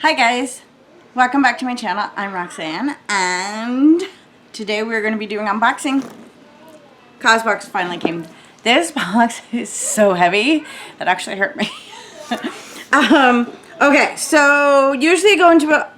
Hi guys, welcome back to my channel. I'm Roxanne and today we're going to be doing unboxing. Causebox finally came. This box is so heavy that actually hurt me. Okay, so usually I go into a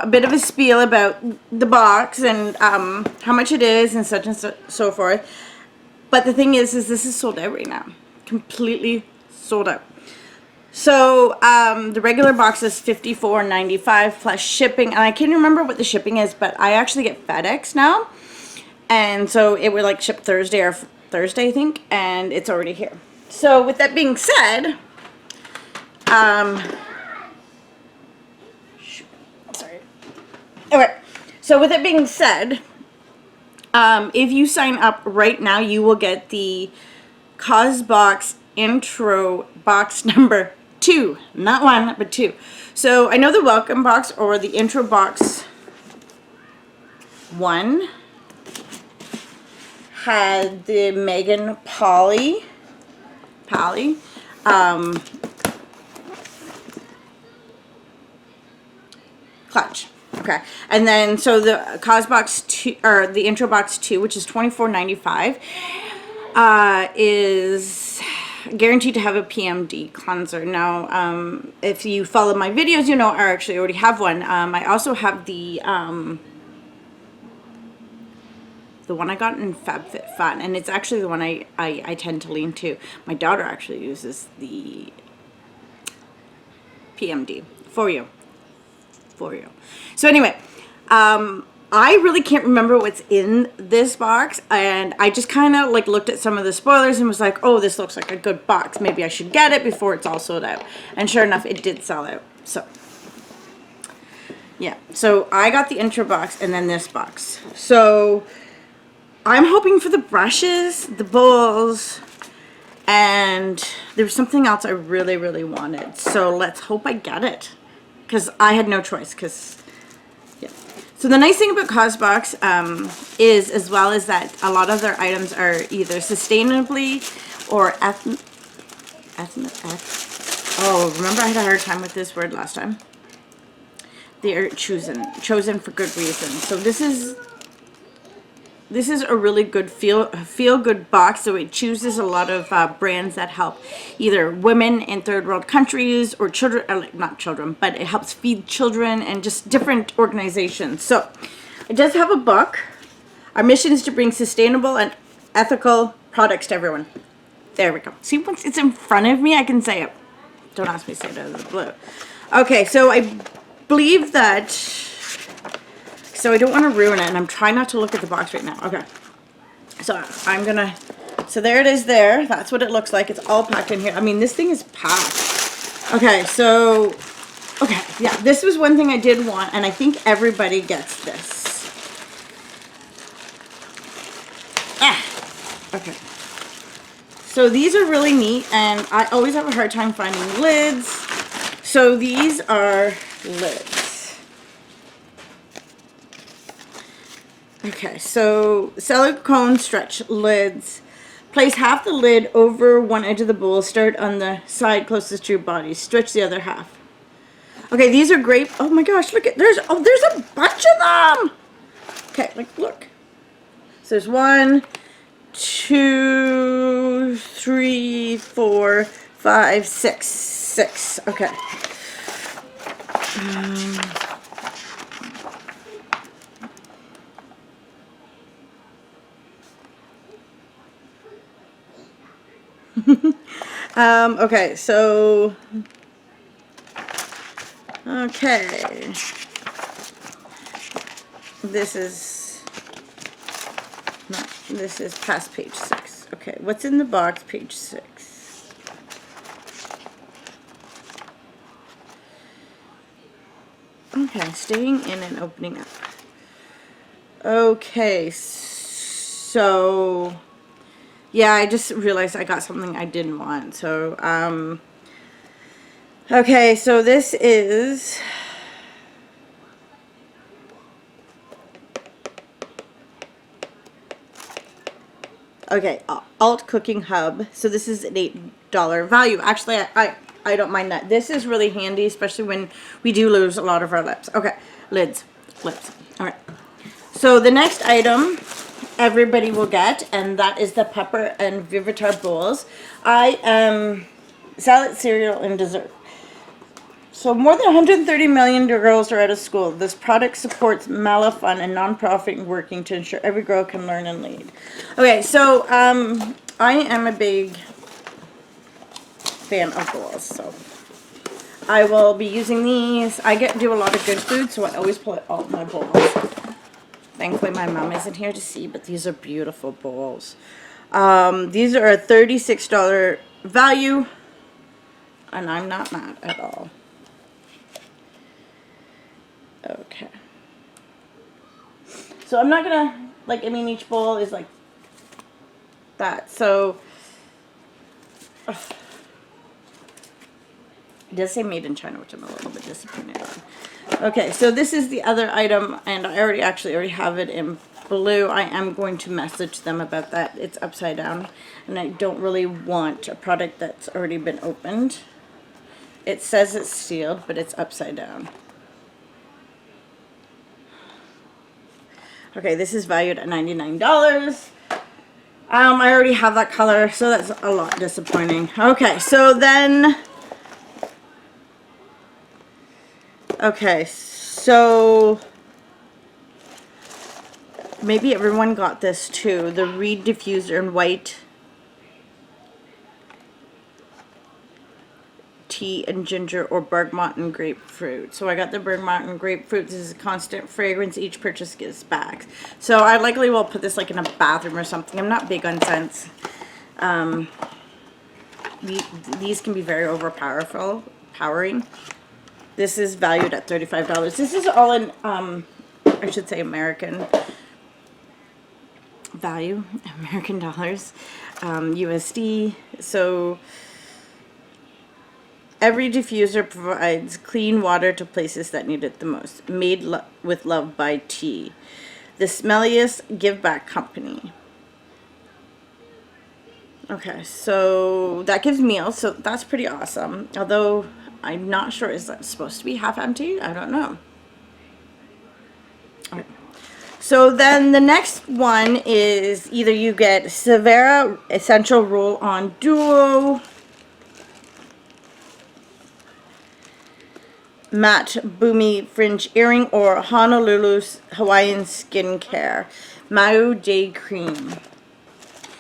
bit of a spiel about the box and how much it is and such and so forth. But the thing is this is sold out right now. Completely sold out. So the regular box is $54.95 plus shipping, and I can't remember what the shipping is, but I actually get FedEx now, and so it would like ship Thursday I think, and it's already here. So with that being said, sorry. Okay. So with it being said, if you sign up right now, you will get the Causebox intro box number 2, not 1 but 2. So I know the welcome box or the intro box 1 had the Megan Polly clutch. Okay, and then so the Causebox 2 or the intro box 2, which is $24.95, is guaranteed to have a PMD cleanser. Now, if you follow my videos, you know I actually already have one. I also have the one I got in FabFitFun, and it's actually the one I tend to lean to. My daughter actually uses the PMD for you. So anyway, I really can't remember what's in this box, and I just kind of like looked at some of the spoilers and was like, oh, this looks like a good box. Maybe I should get it before it's all sold out. And sure enough, it did sell out. So yeah, so I got the intro box and then this box. So I'm hoping for the brushes, the bowls, and there was something else I really wanted. So let's hope I get it, because I had no choice. So the nice thing about Causebox is, as well as that, a lot of their items are either sustainably or oh, remember I had a hard time with this word last time. They are chosen for good reason. So this is a really good feel good box. So it chooses a lot of brands that help either women in third world countries or children, or not children, but it helps feed children and just different organizations. So it does have a book. Our mission is to bring sustainable and ethical products to everyone. There we go. See, once it's in front of me, I can say it. Don't ask me to say it out of the blue. Okay, so I believe that... So I don't want to ruin it, and I'm trying not to look at the box right now. Okay. So I'm going to... So there it is there. That's what it looks like. It's all packed in here. I mean, this thing is packed. Okay, so... Okay, yeah. This was one thing I did want, and I think everybody gets this. Okay. So these are really neat, and I always have a hard time finding lids. So these are lids. Okay, so silicone stretch lids. Place half the lid over one edge of the bowl. Start on the side closest to your body. Stretch the other half. Okay, these are great. Oh my gosh, look at there's a bunch of them. Okay, like look. So there's 1, 2, 3, 4, 5, 6. Okay. Okay, so okay, this is past page 6. Okay, what's in the box? Page 6. Okay, staying in and opening up. Okay, so yeah, I just realized I got something I didn't want. So, okay, so this is... Okay, Alt Cooking Hub. So this is an $8 value. Actually, I don't mind that. This is really handy, especially when we do lose a lot of our lips. Okay, lips. All right. So the next item everybody will get, and that is the Pepper and Vivitar bowls. I am salad, cereal, and dessert. So more than 130 million girls are out of school. This product supports Malafun and nonprofit working to ensure every girl can learn and lead. Okay, so I am a big fan of bowls, so I will be using these. I do a lot of good food, so I always put all my bowls. Thankfully, my mom isn't here to see, but these are beautiful bowls. These are a $36 value, and I'm not mad at all. Okay. So I'm not gonna, like, I mean, each bowl is like that. So, it does say made in China, which I'm a little bit disappointed on. Okay, so this is the other item, and I already have it in blue. I am going to message them about that. It's upside down, and I don't really want a product that's already been opened. It says it's sealed, but it's upside down. Okay, this is valued at $99. I already have that color, so that's a lot disappointing. Okay, so then... Okay, so... Maybe everyone got this too. The Reed Diffuser in white tea and ginger or bergamot and grapefruit. So I got the bergamot and grapefruit. This is a constant fragrance. Each purchase gives back. So I likely will put this like in a bathroom or something. I'm not big on scents. These can be very powering. This is valued at $35. This is all in, I should say American value, American dollars, USD. So every diffuser provides clean water to places that need it the most. Made with love by Tea. The smelliest give back company. Okay, so that gives meals, so that's pretty awesome. Although I'm not sure, is that supposed to be half empty? I don't know. Okay. So then the next one is either you get Severa Essential Roll-On Duo, Matte Boomy Fringe Earring, or Honolulu's Hawaiian Skincare Mau Day Cream.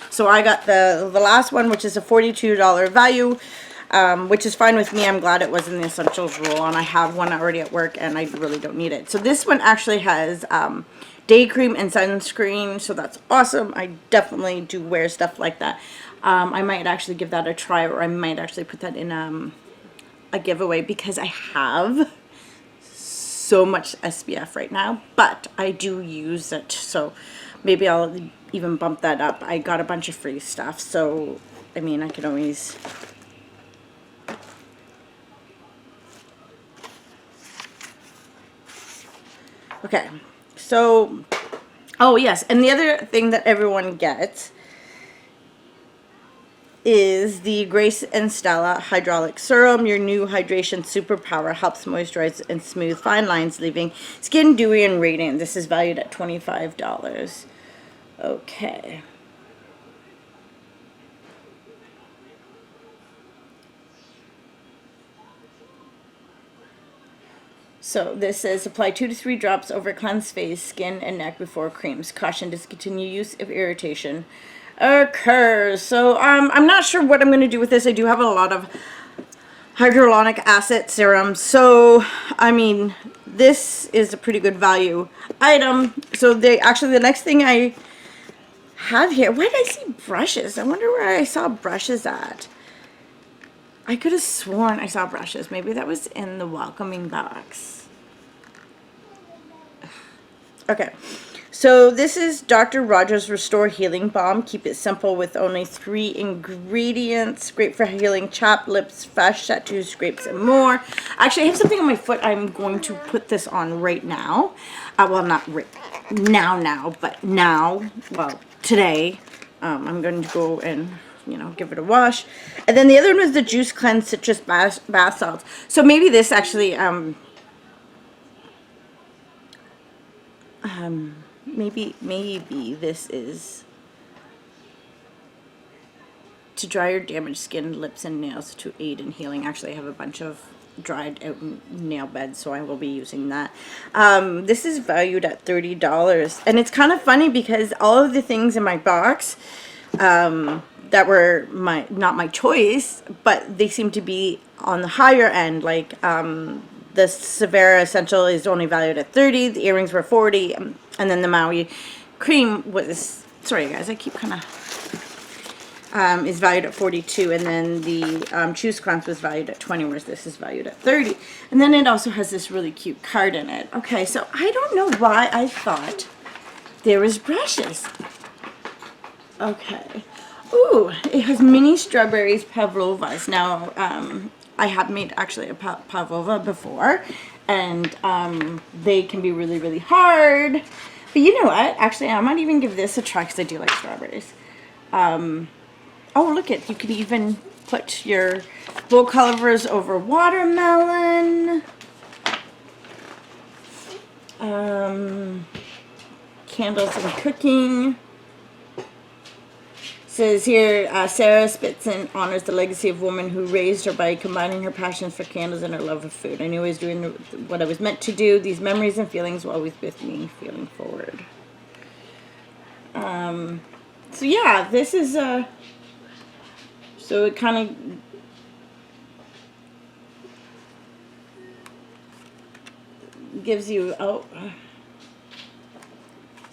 So I got the last one, which is a $42 value, which is fine with me. I'm glad it was in the Essentials roll-on. I have one already at work, and I really don't need it. So this one actually has day cream and sunscreen, so that's awesome. I definitely do wear stuff like that. I might actually give that a try, or I might actually put that in a giveaway, because I have so much SPF right now, but I do use it, so maybe I'll even bump that up. I got a bunch of free stuff, so I mean, I can always... Okay, so, oh yes, and the other thing that everyone gets is the Grace and Stella Hydraulic Serum. Your new hydration superpower helps moisturize and smooth fine lines, leaving skin dewy and radiant. This is valued at $25. Okay. So this says apply 2 to 3 drops over cleansed face, skin, and neck before creams. Caution, discontinue use if irritation occurs. So I'm not sure what I'm going to do with this. I do have a lot of hyaluronic acid serum. So I mean, this is a pretty good value item. So the next thing I have here, why did I see brushes? I wonder where I saw brushes at. I could have sworn I saw brushes. Maybe that was in the welcoming box. Okay, so this is Dr. Rogers Restore Healing Balm. Keep it simple with only 3 ingredients. Great for healing chapped lips, fresh tattoos, scrapes, and more. Actually, I have something on my foot. I'm going to put this on right now. Well, not right now, but now. Well, today. I'm going to go and you know, give it a wash. And then the other one was the Juice Cleanse Citrus Bath Salts. So maybe this actually, maybe this is to dry your damaged skin, lips, and nails to aid in healing. Actually, I have a bunch of dried out nail beds, so I will be using that. This is valued at $30, and it's kind of funny because all of the things in my box that were not my choice, but they seem to be on the higher end. Like the Severa Essential is only valued at $30. The earrings were $40, and then the Maui cream was, sorry guys, I keep kind of is valued at $42, and then the Choose Cleanse was valued at $20, whereas this is valued at $30. And then it also has this really cute card in it. Okay, so I don't know why I thought there was brushes. Okay. Ooh, it has mini strawberries pavlovas. Now, I have made actually a pavlova before, and they can be really, really hard. But you know what? Actually, I might even give this a try because I do like strawberries. Oh, look it. You could even put your bowl covers over watermelon. Candles and cooking. Says here, Sarah spits and honors the legacy of woman who raised her by combining her passion for candles and her love of food. I knew I was doing what I was meant to do. These memories and feelings were always with me, feeling forward. So yeah, this is so it kind of gives you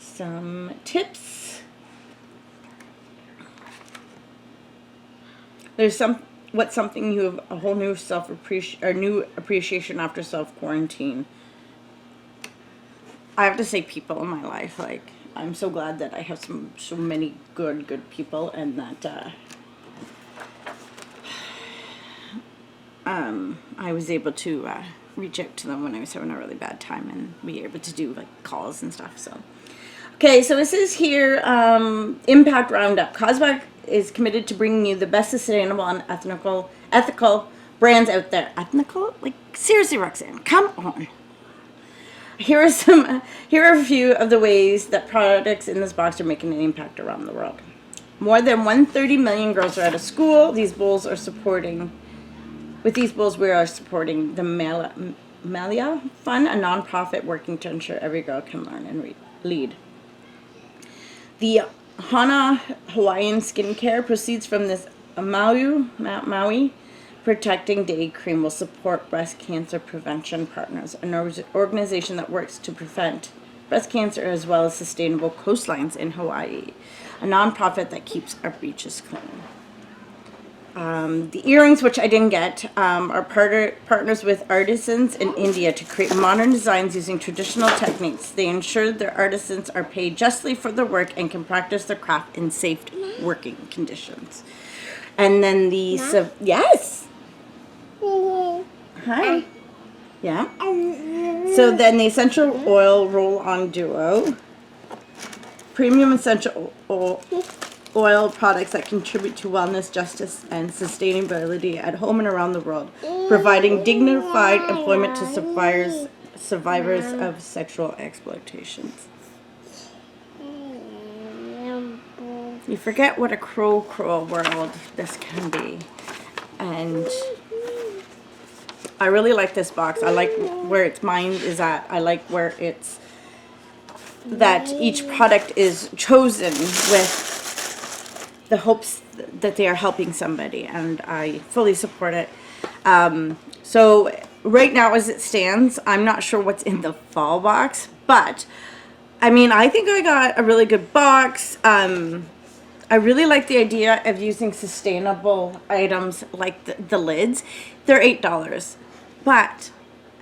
some tips. There's something you have a whole new new appreciation after self-quarantine. I have to say, people in my life, like, I'm so glad that I have so many good people, and that I was able to reach out to them when I was having a really bad time and be able to do like calls and stuff. So, okay, so this is here, Impact Roundup. Causebox is committed to bringing you the best sustainable and ethical brands out there. Ethical? Like, seriously, Roxanne, come on. Here are a few of the ways that products in this box are making an impact around the world. More than 130 million girls are out of school. With these bowls, we are supporting the Malia Fund, a nonprofit working to ensure every girl can learn and lead. The Hana Hawaiian skincare proceeds from this Maui Protecting Day cream will support breast cancer prevention partners, an organization that works to prevent breast cancer as well as sustainable coastlines in Hawaii, a nonprofit that keeps our beaches clean. The earrings, which I didn't get, are partners with artisans in India to create modern designs using traditional techniques. They ensure their artisans are paid justly for their work and can practice their craft in safe working conditions. And then the yes. Hi. Yeah. So then the essential oil roll-on duo, premium essential oil products that contribute to wellness, justice, and sustainability at home and around the world, providing dignified employment to survivors of sexual exploitations. You forget what a cruel world this can be. And I really like this box. I like where its mind is at. I like where it's that each product is chosen with the hopes that they are helping somebody, and I fully support it. So right now as it stands, I'm not sure what's in the fall box, but I mean, I think I got a really good box. I really like the idea of using sustainable items like the lids. They're $8. But,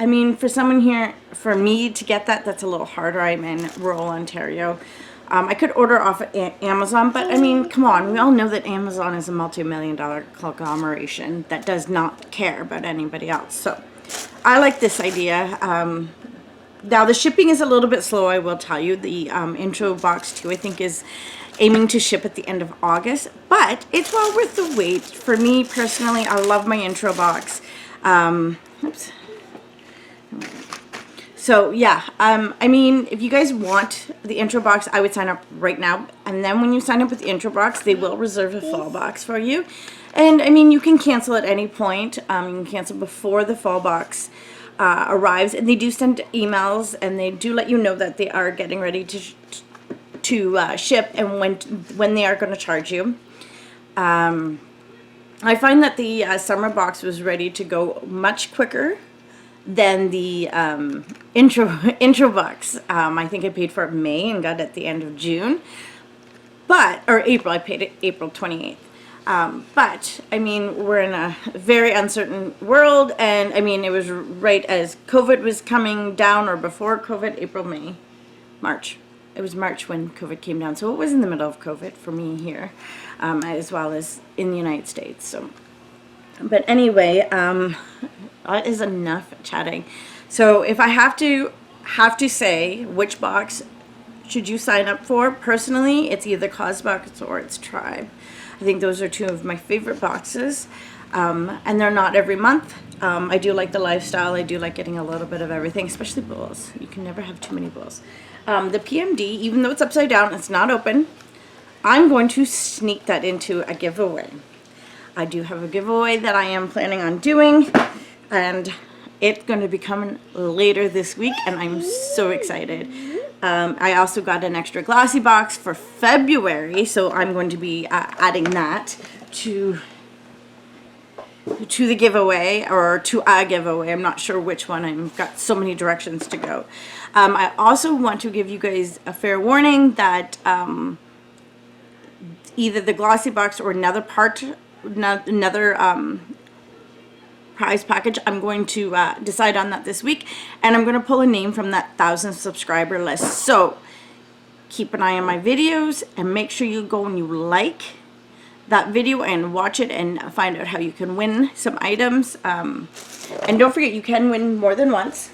I mean, for someone here, for me to get that's a little harder. I'm in rural Ontario. I could order off of Amazon, but I mean, come on. We all know that Amazon is a multi-million-dollar conglomeration that does not care about anybody else. So, I like this idea. now the shipping is a little bit slow, I will tell you. The intro box 2, I think, is aiming to ship at the end of August, but it's well worth the wait. For me personally, I love my intro box. Oops. So yeah, I mean, if you guys want the intro box, I would sign up right now. And then when you sign up with the intro box, they will reserve a fall box for you. And I mean, you can cancel at any point. You can cancel before the fall box arrives. And they do send emails, and they do let you know that they are getting ready to ship and when they are going to charge you. I find that the summer box was ready to go much quicker than the intro box. I think I paid for it in May and got it at the end of June, or April. I paid it April 28th. But I mean, we're in a very uncertain world, and I mean, it was right as COVID was coming down, or before COVID, April, May, March. It was March when COVID came down, so it was in the middle of COVID for me here, as well as in the United States. So, but anyway, that is enough chatting. So if I have to say which box should you sign up for, personally, it's either Causebox or it's Tribe. I think those are two of my favorite boxes, and they're not every month. I do like the lifestyle. I do like getting a little bit of everything, especially bowls. You can never have too many bowls. The PMD, even though it's upside down, it's not open. I'm going to sneak that into a giveaway. I do have a giveaway that I am planning on doing, and it's going to be coming later this week, and I'm so excited. I also got an extra glossy box for February, so I'm going to be adding that to the giveaway, or to a giveaway. I'm not sure which one. I've got so many directions to go. I also want to give you guys a fair warning that either the glossy box or another prize package, I'm going to decide on that this week, and I'm going to pull a name from that 1,000 subscriber list. So keep an eye on my videos, and make sure you go and you like that video and watch it and find out how you can win some items. And don't forget, you can win more than once.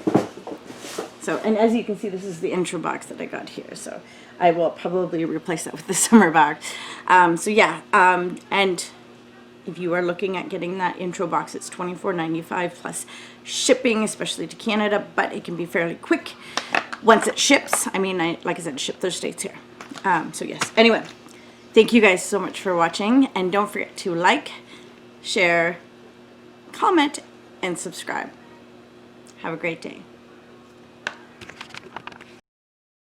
So, and as you can see, this is the intro box that I got here. So I will probably replace that with the summer box. So yeah, and if you are looking at getting that intro box, it's $24.95 plus shipping, especially to Canada, but it can be fairly quick once it ships. I mean, like I said, ship those states here. So yes, anyway, thank you guys so much for watching, and don't forget to like, share, comment, and subscribe. Have a great day.